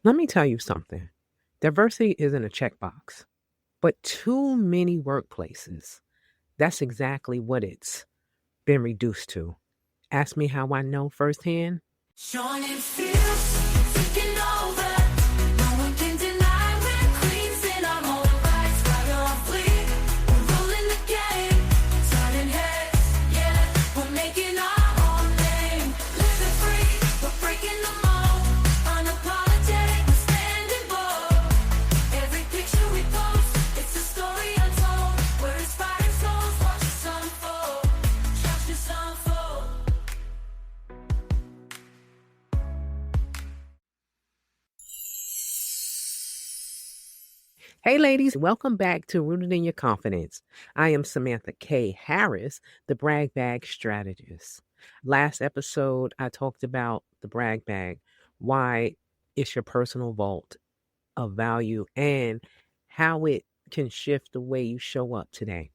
Let me tell you something. Diversity isn't a checkbox, but too many workplaces, that's exactly what it's been reduced to. Ask me how I know firsthand. Showing it feels taking over. No one can deny we're queens in our own rights. Right or flee, we're ruling the game, turning heads. Yeah, we're making our own name, living free. We're breaking the mold, unapologetic. We're standing bold. Every picture we post, it's a story untold. We're inspiring souls, watch us unfold, watch us unfold. Hey, ladies, welcome back to Rooted in Your Confidence. I am Samantha K. Harris, the brag bag strategist. Last episode, I talked about the brag bag, why it's your personal vault of value, and how it can shift the way you show up today.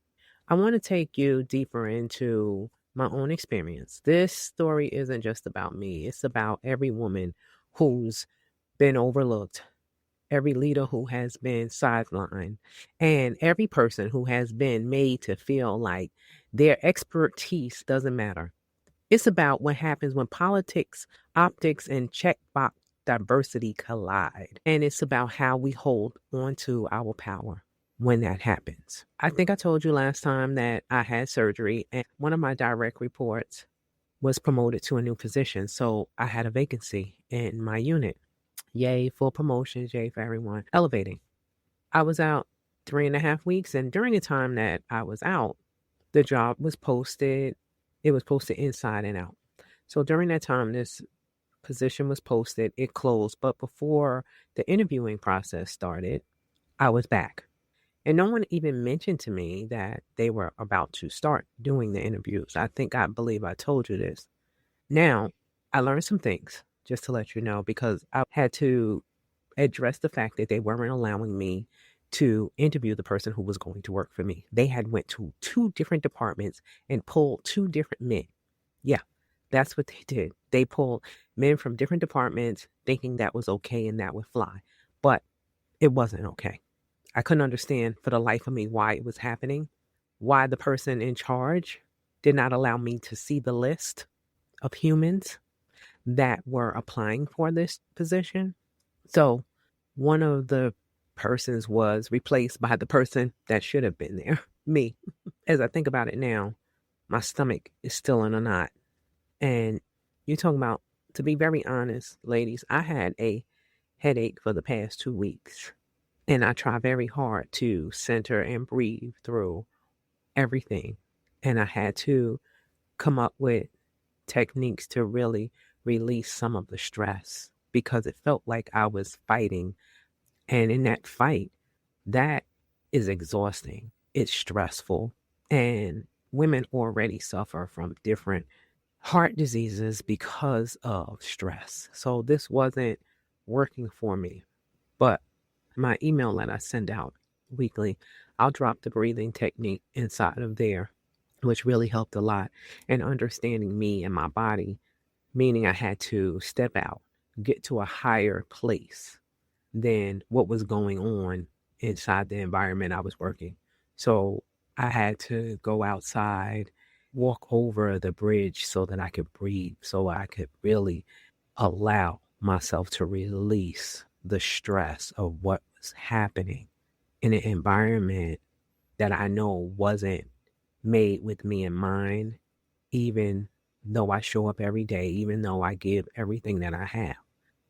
I want to take you deeper into my own experience. This story isn't just about me, it's about every woman who's been overlooked, every leader who has been sidelined, and every person who has been made to feel like their expertise doesn't matter. It's about what happens when politics, optics, and checkbox diversity collide. And it's about how we hold on to our power when that happens. I think I told you last time that I had surgery, and one of my direct reports was promoted to a new position. So I had a vacancy in my unit. Yay for promotions, yay for everyone elevating. I was out 3.5 weeks, and during the time that I was out, the job was posted. It was posted inside and out. So during that time, this position was posted, it closed. But before the interviewing process started, I was back. And no one even mentioned to me that they were about to start doing the interviews. I believe I told you this. Now, I learned some things, just to let you know, because I had to address the fact that they weren't allowing me to interview the person who was going to work for me. They had went to 2 different departments and pulled 2 different men. Yeah, that's what they did. They pulled men from different departments thinking that was okay and that would fly. But it wasn't okay. I couldn't understand for the life of me why it was happening, why the person in charge did not allow me to see the list of humans that were applying for this position. So one of the persons was replaced by the person that should have been there, me. As I think about it now, my stomach is still in a knot. And you're talking about, to be very honest, ladies, I had a headache for the past 2 weeks. And I try very hard to center and breathe through everything. And I had to come up with techniques to really release some of the stress because it felt like I was fighting. And in that fight, that is exhausting. It's stressful. And women already suffer from different heart diseases because of stress. So this wasn't working for me. But my email that I send out weekly, I'll drop the breathing technique inside of there, which really helped a lot in understanding me and my body, meaning I had to step out, get to a higher place than what was going on inside the environment I was working. So I had to go outside, walk over the bridge so that I could breathe, so I could really allow myself to release the stress of what was happening in an environment that I know wasn't made with me in mind, even though I show up every day, even though I give everything that I have.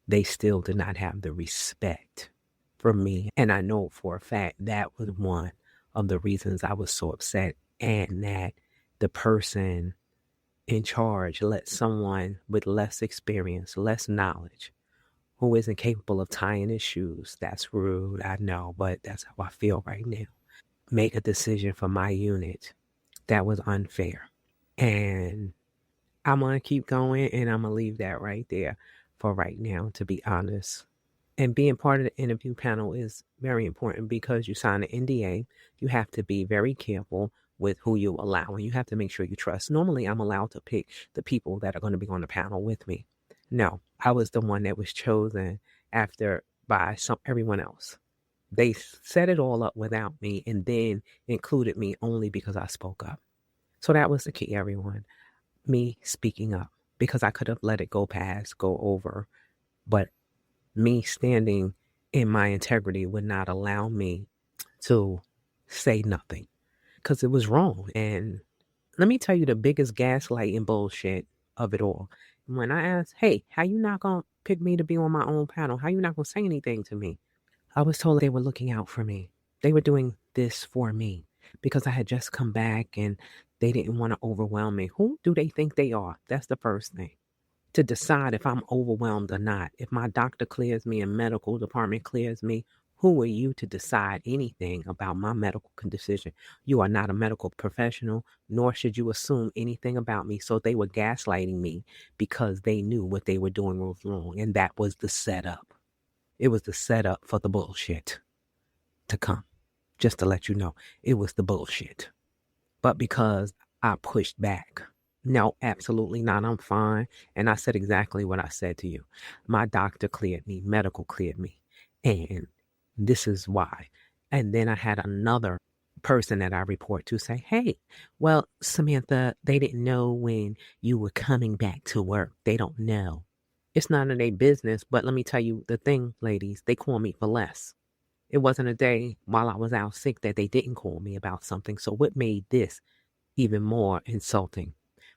They still did not have the respect for me. And I know for a fact that was one of the reasons I was so upset, and that the person in charge let someone with less experience, less knowledge, who isn't capable of tying his shoes. That's rude, I know, but that's how I feel right now. Make a decision for my unit that was unfair. And I'm going to keep going, and I'm going to leave that right there for right now, to be honest. And being part of the interview panel is very important because you sign an NDA. You have to be very careful with who you allow, and you have to make sure you trust. Normally, I'm allowed to pick the people that are going to be on the panel with me. No, I was the one that was chosen, after by everyone else. They set it all up without me and then included me only because I spoke up. So that was the key, everyone. Me speaking up, because I could have let it go past, go over, but me standing in my integrity would not allow me to say nothing because it was wrong. And let me tell you the biggest gaslighting bullshit of it all. When I asked, hey, how you not going to pick me to be on my own panel? How you not going to say anything to me? I was told they were looking out for me. They were doing this for me because I had just come back and they didn't want to overwhelm me. Who do they think they are? That's the first thing. To decide if I'm overwhelmed or not. If my doctor clears me and medical department clears me, who are you to decide anything about my medical decision? You are not a medical professional, nor should you assume anything about me. So they were gaslighting me because they knew what they were doing was wrong. And that was the setup. It was the setup for the bullshit to come. Just to let you know, it was the bullshit. But because I pushed back, no, absolutely not. I'm fine. And I said exactly what I said to you. My doctor cleared me, medical cleared me. And this is why. And then I had another person that I report to say, hey, well, Samantha, they didn't know when you were coming back to work. They don't know. It's none of their business. But let me tell you the thing, ladies, they call me for less. It wasn't a day while I was out sick that they didn't call me about something. So what made this even more insulting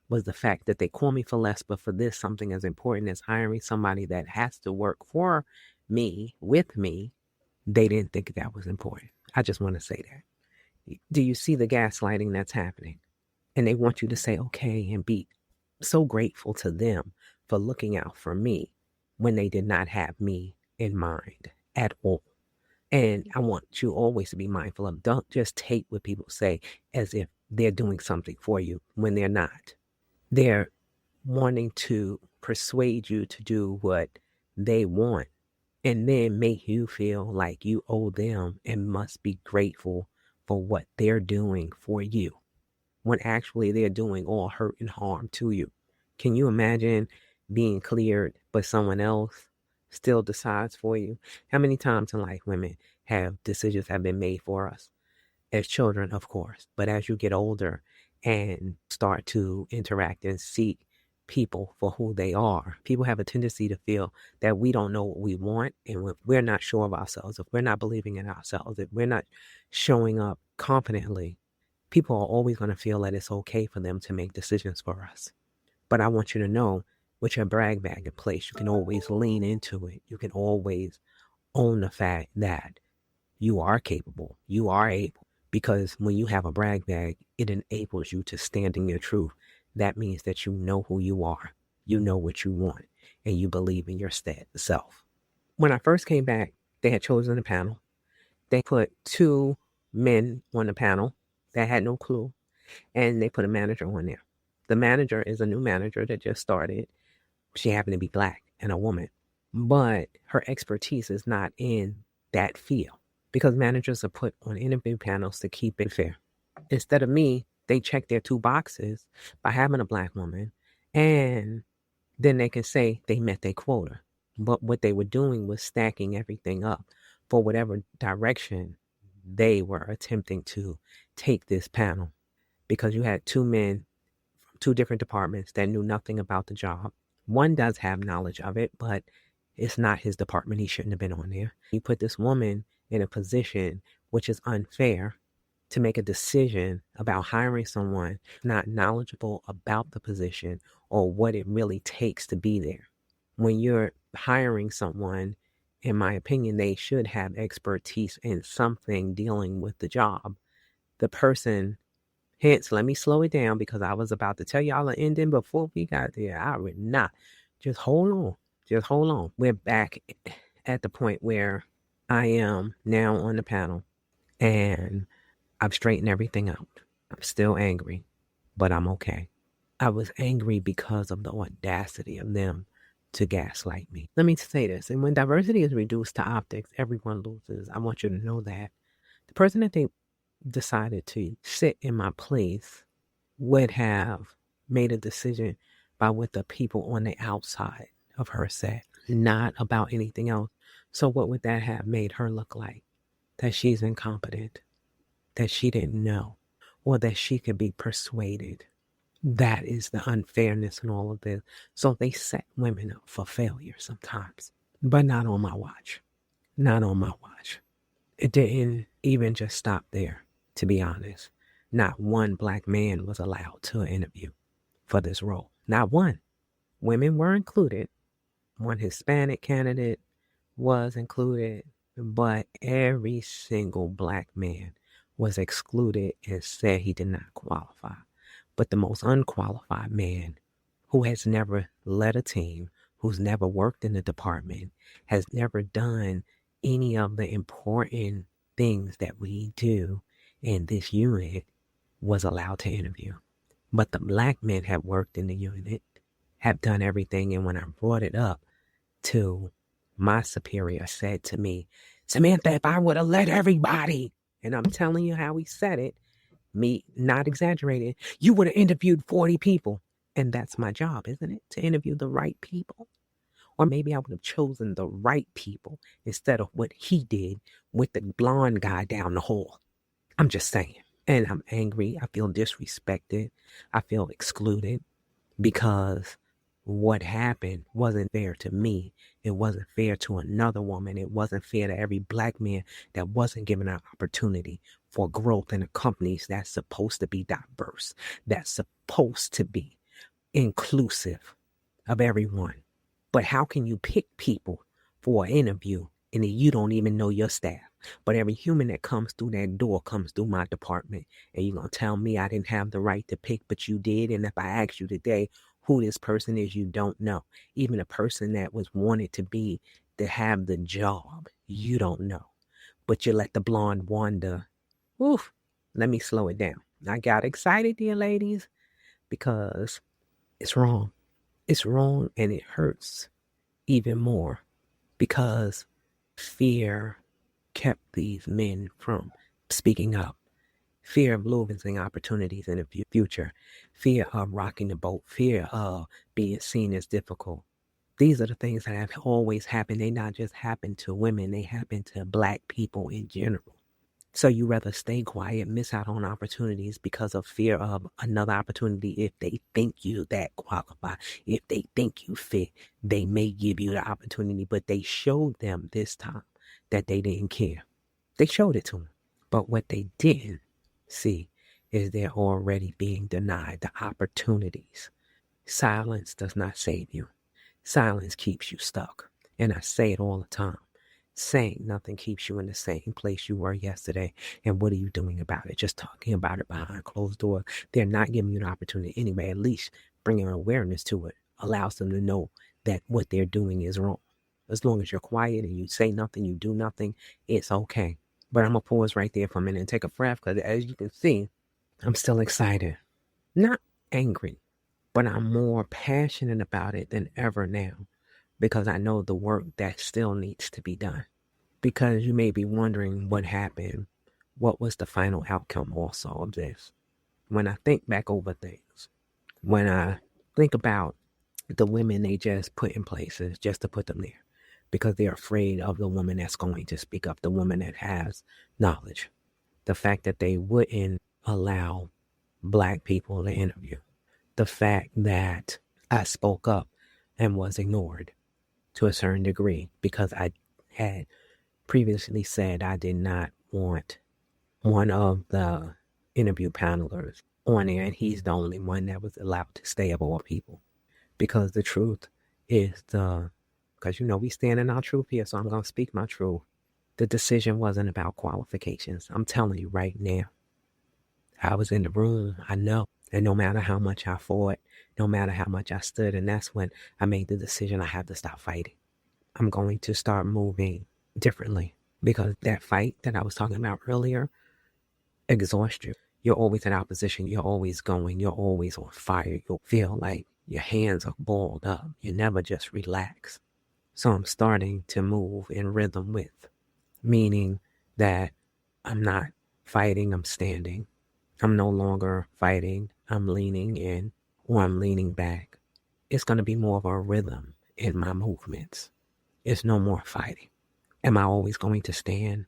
was the fact that they call me for less, but for this, something as important as hiring somebody that has to work for me, with me, they didn't think that was important. I just want to say that. Do you see the gaslighting that's happening? And they want you to say, okay, and be so grateful to them for looking out for me when they did not have me in mind at all. And I want you always to be mindful of, don't just take what people say as if they're doing something for you when they're not. They're wanting to persuade you to do what they want and then make you feel like you owe them and must be grateful for what they're doing for you, when actually they're doing all hurt and harm to you. Can you imagine being cleared, but someone else still decides for you? How many times in life women have decisions have been made for us? As children, of course, but as you get older and start to interact and seek people for who they are, people have a tendency to feel that we don't know what we want. And if we're not sure of ourselves, if we're not believing in ourselves, if we're not showing up confidently, people are always going to feel that it's okay for them to make decisions for us. But I want you to know, with your brag bag in place, you can always lean into it. You can always own the fact that you are capable, you are able. Because when you have a brag bag, it enables you to stand in your truth. That means that you know who you are, you know what you want, and you believe in your self. When I first came back, they had chosen a panel. They put 2 men on the panel that had no clue, and they put a manager on there. The manager is a new manager that just started. She happened to be black and a woman, but her expertise is not in that field. Because managers are put on interview panels to keep it fair. Instead of me, they check their 2 boxes by having a black woman, and then they can say they met their quota. But what they were doing was stacking everything up for whatever direction they were attempting to take this panel. Because you had 2 men from 2 different departments that knew nothing about the job. One does have knowledge of it, but it's not his department. He shouldn't have been on there. You put this woman in a position which is unfair to make a decision about hiring someone not knowledgeable about the position or what it really takes to be there. When you're hiring someone, in my opinion, they should have expertise in something dealing with the job. The person, hence, let me slow it down because I was about to tell y'all an ending before we got there. I would not. Just hold on. Just hold on. We're back at the point where I am now on the panel and I've straightened everything out. I'm still angry, but I'm okay. I was angry because of the audacity of them to gaslight me. Let me say this, and when diversity is reduced to optics, everyone loses. I want you to know that. The person that they decided to sit in my place would have made a decision by what the people on the outside of her said, not about anything else. So what would that have made her look like? That she's incompetent, that she didn't know, or that she could be persuaded. That is the unfairness in all of this. So they set women up for failure sometimes, but not on my watch. Not on my watch. It didn't even just stop there, to be honest. Not one black man was allowed to interview for this role. Not one. Women were included. One Hispanic candidate was included, but every single black man was excluded and said he did not qualify. But the most unqualified man, who has never led a team, who's never worked in the department, has never done any of the important things that we do in this unit, was allowed to interview. But the black men have worked in the unit, have done everything, and when I brought it up to my superior, said to me, Samantha, if I would have let everybody, and I'm telling you how he said it, me not exaggerating, you would have interviewed 40 people. And that's my job, isn't it? To interview the right people. Or maybe I would have chosen the right people instead of what he did with the blonde guy down the hall. I'm just saying. And I'm angry. I feel disrespected. I feel excluded because what happened wasn't fair to me. It wasn't fair to another woman. It wasn't fair to every black man that wasn't given an opportunity for growth in the companies that's supposed to be diverse, that's supposed to be inclusive of everyone. But how can you pick people for an interview and then you don't even know your staff? But every human that comes through that door comes through my department. And you're going to tell me I didn't have the right to pick, but you did. And if I ask you today who this person is, you don't know. Even a person that was wanted to have the job, you don't know. But you let the blonde wander. Oof, let me slow it down. I got excited, dear ladies, because it's wrong. It's wrong, and it hurts even more because fear kept these men from speaking up. Fear of losing opportunities in the future. Fear of rocking the boat. Fear of being seen as difficult. These are the things that have always happened. They not just happen to women. They happen to black people in general. So you rather stay quiet, miss out on opportunities because of fear of another opportunity. If they think you that qualify, if they think you fit, they may give you the opportunity. But they showed them this time that they didn't care. They showed it to them. But what they didn't see is they're already being denied the opportunities. Silence does not save you. Silence keeps you stuck. And I say it all the time. Saying nothing keeps you in the same place you were yesterday. And what are you doing about it? Just talking about it behind closed doors. They're not giving you an opportunity anyway. At least bringing awareness to it allows them to know that what they're doing is wrong. As long as you're quiet and you say nothing, you do nothing, it's okay. But I'm going to pause right there for a minute and take a breath because as you can see, I'm still excited. Not angry, but I'm more passionate about it than ever now. Because I know the work that still needs to be done. Because you may be wondering what happened. What was the final outcome also of this? When I think back over things, when I think about the women they just put in places just to put them there, because they're afraid of the woman that's going to speak up, the woman that has knowledge. The fact that they wouldn't allow black people to interview. The fact that I spoke up and was ignored. To a certain degree, because I had previously said I did not want one of the interview panelists on there, and he's the only one that was allowed to stay of all people. Because the truth is because we stand in our truth here, so I'm going to speak my truth. The decision wasn't about qualifications. I'm telling you right now. I was in the room, I know. And no matter how much I fought, no matter how much I stood, and that's when I made the decision I had to stop fighting. I'm going to start moving differently because that fight that I was talking about earlier exhausts you. You're always in opposition. You're always going. You're always on fire. You'll feel like your hands are balled up. You never just relax. So I'm starting to move in rhythm with, meaning that I'm not fighting, I'm standing. I'm no longer fighting, I'm leaning in or I'm leaning back. It's going to be more of a rhythm in my movements. It's no more fighting. Am I always going to stand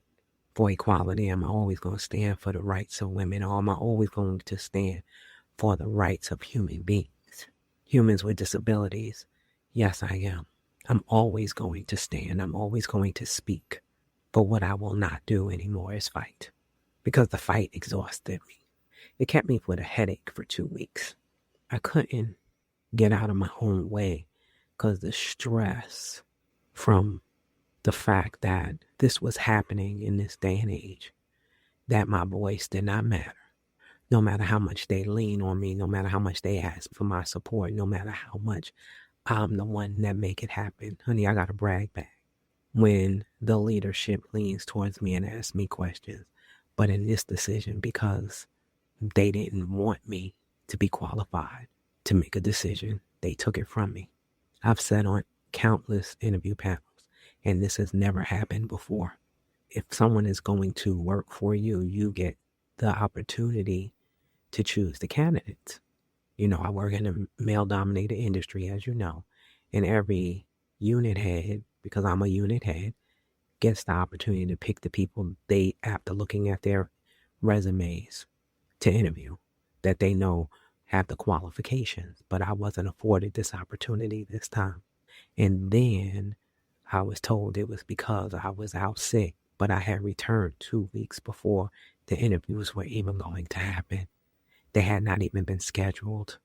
for equality? Am I always going to stand for the rights of women? Or am I always going to stand for the rights of human beings, humans with disabilities? Yes, I am. I'm always going to stand. I'm always going to speak. But what I will not do anymore is fight, because the fight exhausted me. It kept me with a headache for 2 weeks. I couldn't get out of my own way because the stress from the fact that this was happening in this day and age, that my voice did not matter. No matter how much they lean on me, no matter how much they ask for my support, no matter how much I'm the one that make it happen. Honey, I got to brag back when the leadership leans towards me and asks me questions. But in this decision, because they didn't want me to be qualified to make a decision, they took it from me. I've said on countless interview panels, and this has never happened before. If someone is going to work for you, you get the opportunity to choose the candidates. I work in a male-dominated industry, as you know, and every unit head, because I'm a unit head, gets the opportunity to pick the people they, after looking at their resumes, to interview, that they know have the qualifications. But I wasn't afforded this opportunity this time. And then I was told it was because I was out sick, but I had returned 2 weeks before the interviews were even going to happen. They had not even been scheduled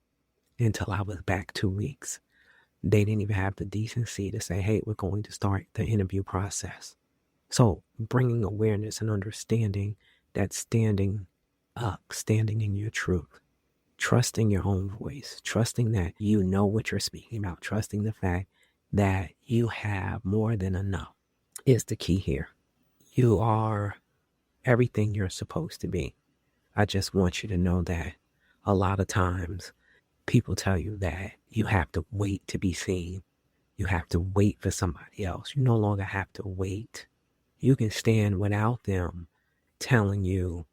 until I was back 2 weeks. They didn't even have the decency to say, hey, we're going to start the interview process. So bringing awareness and understanding that standing up, standing in your truth, trusting your own voice, trusting that you know what you're speaking about, trusting the fact that you have more than enough is the key here. You are everything you're supposed to be. I just want you to know that a lot of times people tell you that you have to wait to be seen. You have to wait for somebody else. You no longer have to wait. You can stand without them telling you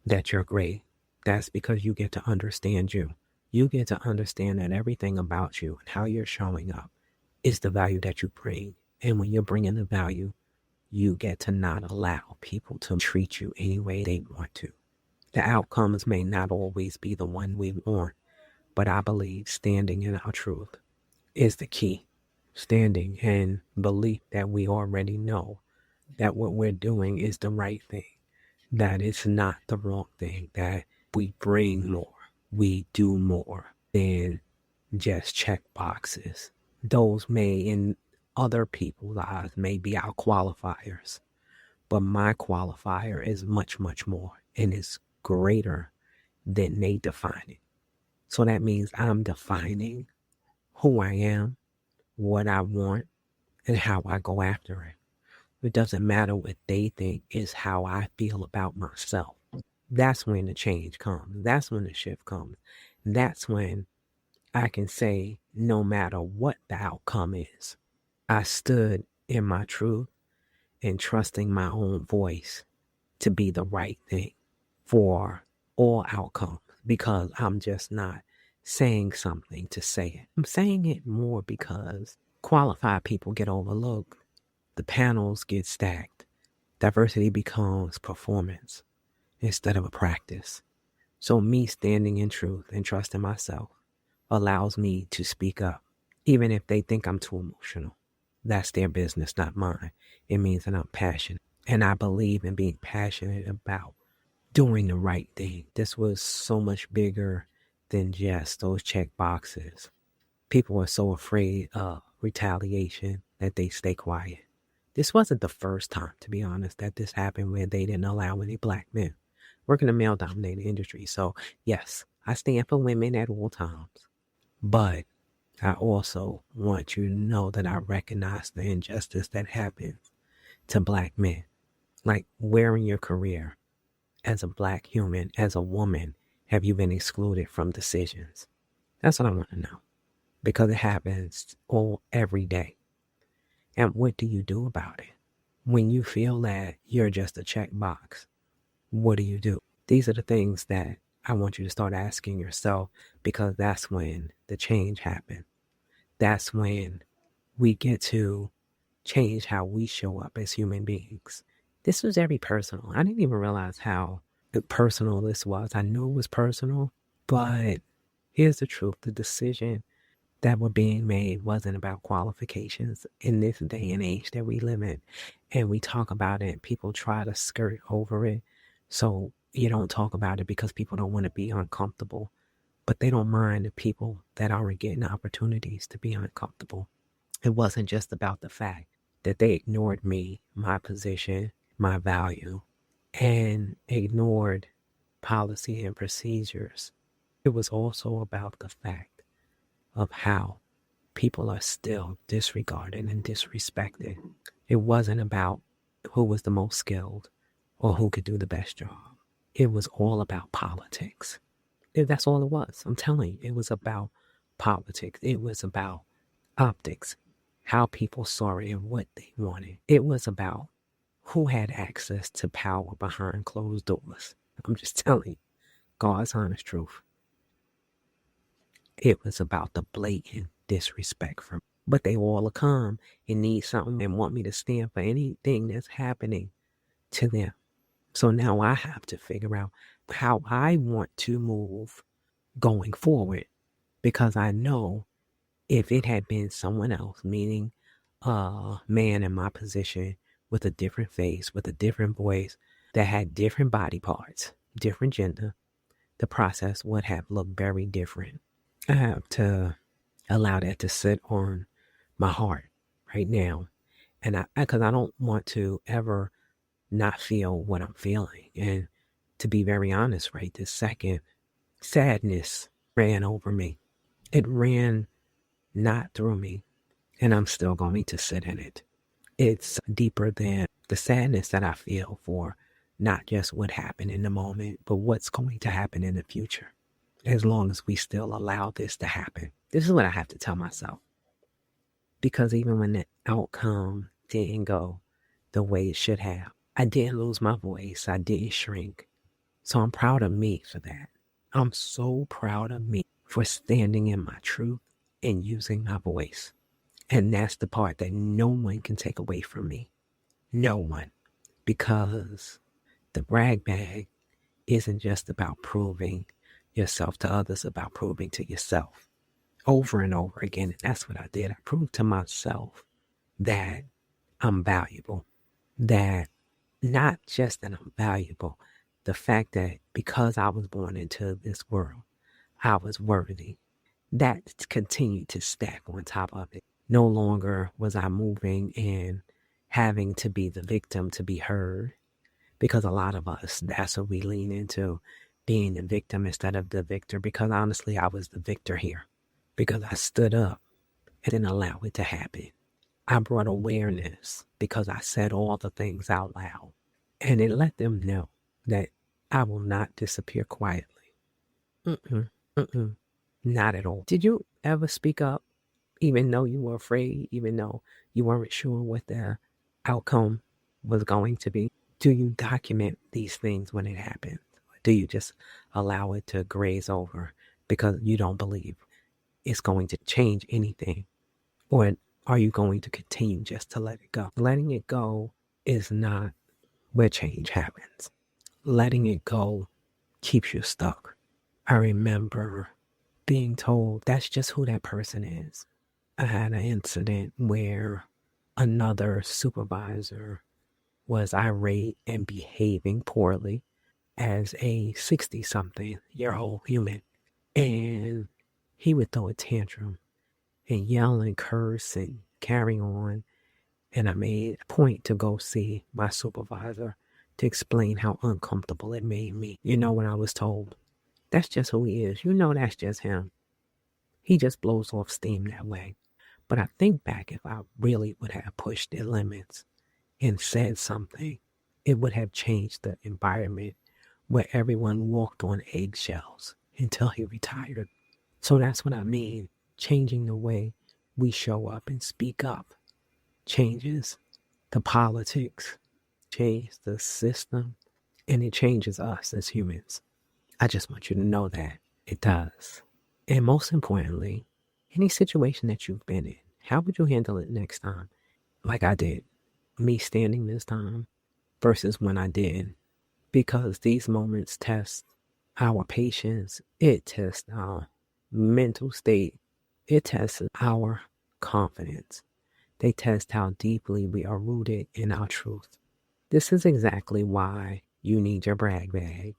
that you're great. That's because you get to understand you. You get to understand that everything about you and how you're showing up is the value that you bring. And when you're bringing the value, you get to not allow people to treat you any way they want to. The outcomes may not always be the one we want, but I believe standing in our truth is the key. Standing in belief that we already know that what we're doing is the right thing, that it's not the wrong thing, that we bring more, we do more than just check boxes. Those may, in other people's eyes, may be our qualifiers, but my qualifier is much, much more, and it's greater than they define it. So that means I'm defining who I am, what I want, and how I go after it. It doesn't matter what they think, is how I feel about myself. That's when the change comes. That's when the shift comes. That's when I can say, no matter what the outcome is, I stood in my truth and trusting my own voice to be the right thing for all outcomes, because I'm just not saying something to say it. I'm saying it more because qualified people get overlooked. The panels get stacked. Diversity becomes performance instead of a practice. So me standing in truth and trusting myself allows me to speak up, even if they think I'm too emotional. That's their business, not mine. It means that I'm passionate, and I believe in being passionate about doing the right thing. This was so much bigger than just those check boxes. People are so afraid of retaliation that they stay quiet. This wasn't the first time, to be honest, that this happened where they didn't allow any black men. Work in a male-dominated industry. So, yes, I stand for women at all times. But I also want you to know that I recognize the injustice that happens to black men. Like, where in your career, as a black human, as a woman, have you been excluded from decisions? That's what I want to know. Because it happens every day. And what do you do about it? When you feel that you're just a checkbox, what do you do? These are the things that I want you to start asking yourself, because that's when the change happens. That's when we get to change how we show up as human beings. This was very personal. I didn't even realize how personal this was. I knew it was personal, but here's the truth. The decision that were being made wasn't about qualifications in this day and age that we live in. And we talk about it, people try to skirt over it. So you don't talk about it because people don't want to be uncomfortable, but they don't mind the people that aren't getting opportunities to be uncomfortable. It wasn't just about the fact that they ignored me, my position, my value, and ignored policy and procedures. It was also about the fact of how people are still disregarded and disrespected. It wasn't about who was the most skilled or who could do the best job. It was all about politics. That's all it was. I'm telling you, it was about politics. It was about optics, how people saw it and what they wanted. It was about who had access to power behind closed doors. I'm just telling you, God's honest truth. It was about the blatant disrespect from. But they all come and need something and want me to stand for anything that's happening to them. So now I have to figure out how I want to move going forward, because I know if it had been someone else, meaning a man in my position with a different face, with a different voice, that had different body parts, different gender, the process would have looked very different. I have to allow that to sit on my heart right now. And because I don't want to ever not feel what I'm feeling. And to be very honest, right this second, sadness ran over me. It ran not through me, and I'm still going to sit in it. It's deeper than the sadness that I feel for not just what happened in the moment, but what's going to happen in the future. As long as we still allow this to happen. This is what I have to tell myself. Because even when the outcome didn't go the way it should have, I didn't lose my voice. I didn't shrink. So I'm proud of me for that. I'm so proud of me for standing in my truth and using my voice. And that's the part that no one can take away from me. No one. Because the brag bag isn't just about proving yourself to others, about proving to yourself over and over again. And that's what I did. I proved to myself that I'm valuable. That not just that I'm valuable, the fact that because I was born into this world, I was worthy. That continued to stack on top of it. No longer was I moving and having to be the victim to be heard, because a lot of us, that's what we lean into, being the victim instead of the victor, because honestly, I was the victor here because I stood up and didn't allow it to happen. I brought awareness because I said all the things out loud, and it let them know that I will not disappear quietly. Not at all. Did you ever speak up even though you were afraid, even though you weren't sure what the outcome was going to be? Do you document these things when it happens? Do you just allow it to graze over because you don't believe it's going to change anything? Or are you going to continue just to let it go? Letting it go is not where change happens. Letting it go keeps you stuck. I remember being told that's just who that person is. I had an incident where another supervisor was irate and behaving poorly as a 60-something-year-old human. And he would throw a tantrum and yell and curse and carry on. And I made a point to go see my supervisor to explain how uncomfortable it made me. You know what I was told? That's just who he is. You know that's just him. He just blows off steam that way. But I think back, if I really would have pushed the limits and said something, it would have changed the environment where everyone walked on eggshells until he retired. So that's what I mean. Changing the way we show up and speak up changes the politics, changes the system, and it changes us as humans. I just want you to know that it does. And most importantly, any situation that you've been in, how would you handle it next time? like I did, me standing this time versus when I did, because these moments test our patience, it tests our mental state, it tests our confidence. They test how deeply we are rooted in our truth. This is exactly why you need your brag bag,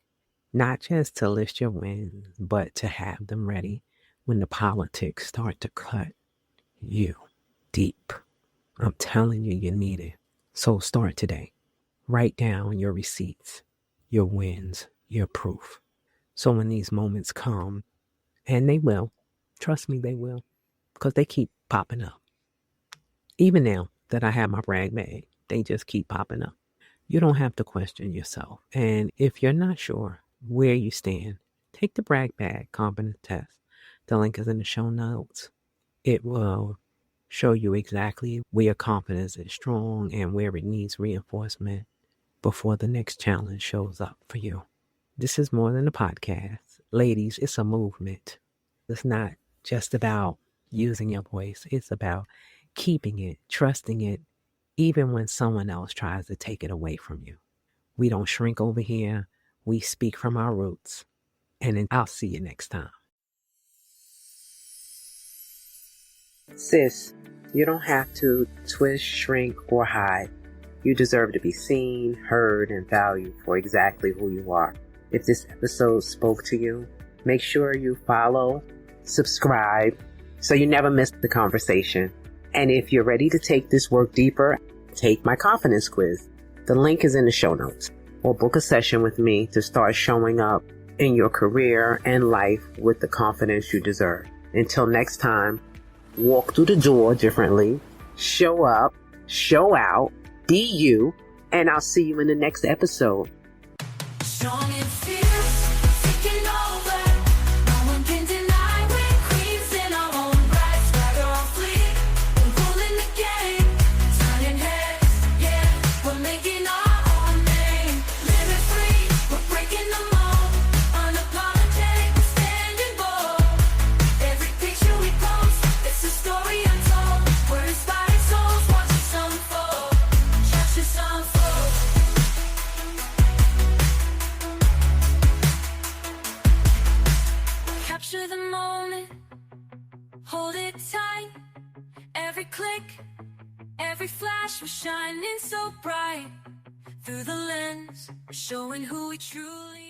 not just to list your wins, but to have them ready when the politics start to cut you deep. I'm telling you, you need it. So start today. Write down your receipts, your wins, your proof. So when these moments come, and they will, trust me, they will, because they keep popping up. Even now that I have my brag bag, they just keep popping up. You don't have to question yourself. And if you're not sure where you stand, take the brag bag confidence test. The link is in the show notes. It will show you exactly where your confidence is strong and where it needs reinforcement before the next challenge shows up for you. This is more than a podcast. Ladies, it's a movement. It's not just about using your voice. It's about keeping it, trusting it, even when someone else tries to take it away from you. We don't shrink over here. We speak from our roots. And then I'll see you next time. Sis, you don't have to twist, shrink, or hide. You deserve to be seen, heard, and valued for exactly who you are. If this episode spoke to you, make sure you follow, subscribe, so you never miss the conversation. And if you're ready to take this work deeper, take my confidence quiz. The link is in the show notes. Or book a session with me to start showing up in your career and life with the confidence you deserve. Until next time, walk through the door differently, show up, show out, be you, and I'll see you in the next episode. Strong and fierce, taking over. No one can deny we're queens in our own right. Swagger on fleek, we're ruling the game. Turning heads, yeah, we're making our own name. Living free, we're breaking the mold. Unapologetic, we're standing bold. Every picture we post, it's a story untold. We're inspiring souls, watch us unfold. Watch us unfold. Capture the moment, hold it tight. Every click, every flash, we're shining so bright. Through the lens, we're showing who we truly are.